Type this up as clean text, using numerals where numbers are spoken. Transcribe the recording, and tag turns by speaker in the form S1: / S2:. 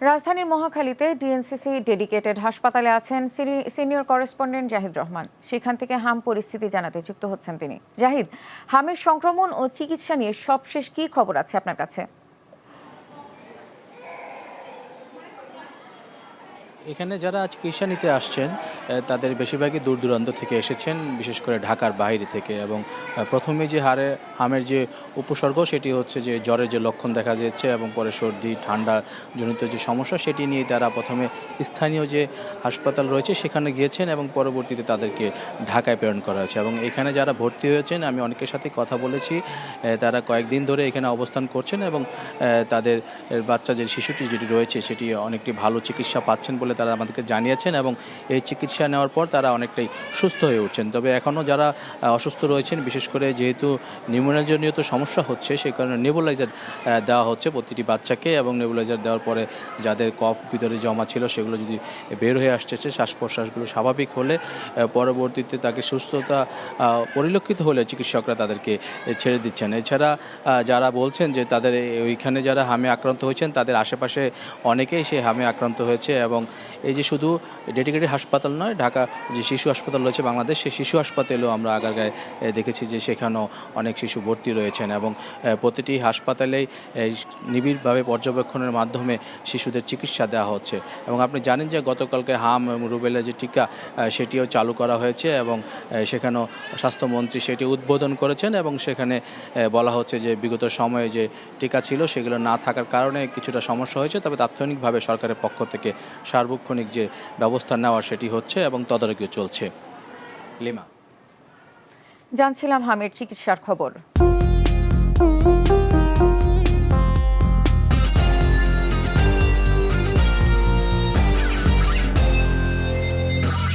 S1: রাজধানীর মহাখালীতে DNCC dedicated হাসপাতালে আছেন সিনিয়র করেসপন্ডেন্ট জাহিদ রহমান। সেখান থেকে হাম পরিস্থিতি জানাতে যুক্ত হচ্ছেন তিনি। জাহিদ, হামের সংক্রমণ ও চিকিৎসা নিয়ে সবশেষ কী খবর আছে আপনার কাছে?
S2: এখানে যারা চিকিৎসা নিতে আসছেন তাদের বেশিরভাগই দূর দূরান্ত থেকে এসেছেন, বিশেষ করে ঢাকার বাইরে থেকে। এবং প্রথমে যে হামের যে উপসর্গ সেটি হচ্ছে যে জ্বরের যে লক্ষণ দেখা যাচ্ছে এবং পরে সর্দি ঠান্ডা জনিত যে সমস্যা সেটি নিয়ে তারা প্রথমে স্থানীয় যে হাসপাতাল রয়েছে সেখানে গিয়েছেন এবং পরবর্তীতে তাদেরকে ঢাকায় প্রেরণ করা হয়েছে। এবং এখানে যারা ভর্তি হয়েছেন আমি অনেকের সাথে কথা বলেছি, তারা কয়েকদিন ধরে এখানে অবস্থান করছেন এবং তাদের বাচ্চা যে শিশুটি যেটি রয়েছে সেটি অনেকটি ভালো চিকিৎসা পাচ্ছেন বলে তারা আমাদেরকে জানিয়েছেন এবং এই চিকিৎসা নেওয়ার পর তারা অনেকটাই সুস্থ হয়ে উঠছেন। তবে এখনও যারা অসুস্থ রয়েছেন, বিশেষ করে যেহেতু নিউমোনিয়াজনিত সমস্যা হচ্ছে সেই কারণে নেবুলাইজার দেওয়া হচ্ছে প্রতিটি বাচ্চাকে, এবং নেবুলাইজার দেওয়ার পরে যাদের কফ ভিতরে জমা ছিল সেগুলো যদি বের হয়ে আসতেছে, শ্বাস প্রশ্বাসগুলো স্বাভাবিক হলে পরবর্তীতে তাকে সুস্থতা পরিলক্ষিত হলে চিকিৎসকরা তাদেরকে ছেড়ে দিচ্ছেন। এছাড়া যারা বলছেন যে তাদের ওইখানে যারা হামে আক্রান্ত হয়েছেন তাদের আশেপাশে অনেকেই সেই হামে আক্রান্ত হয়েছে। এবং এই যে শুধু ডেডিকেটেড হাসপাতাল নয়, ঢাকা যে শিশু হাসপাতাল রয়েছে বাংলাদেশ, সেই শিশু হাসপাতালেও আমরা আগারগাঁয়ে দেখেছি যে সেখানেও অনেক শিশু ভর্তি রয়েছেন এবং প্রতিটি হাসপাতালেই নিবিড়ভাবে পর্যবেক্ষণের মাধ্যমে শিশুদের চিকিৎসা দেওয়া হচ্ছে। এবং আপনি জানেন যে গতকালকে হাম এবং রুবেলা যে টিকা সেটিও চালু করা হয়েছে এবং সেখানেও স্বাস্থ্যমন্ত্রী সেটি উদ্বোধন করেছেন এবং সেখানে বলা হচ্ছে যে বিগত সময়ে যে টিকা ছিল সেগুলো না থাকার কারণে কিছুটা সমস্যা হয়েছে, তবে তাৎক্ষণিকভাবে সরকারের পক্ষ থেকে সার্বক্ষণিক যে ব্যবস্থা নেওয়া সেটি হচ্ছে এবং তদারকিও চলছে। লিমা,
S1: জানছিলাম হামের চিকিৎসার খবর।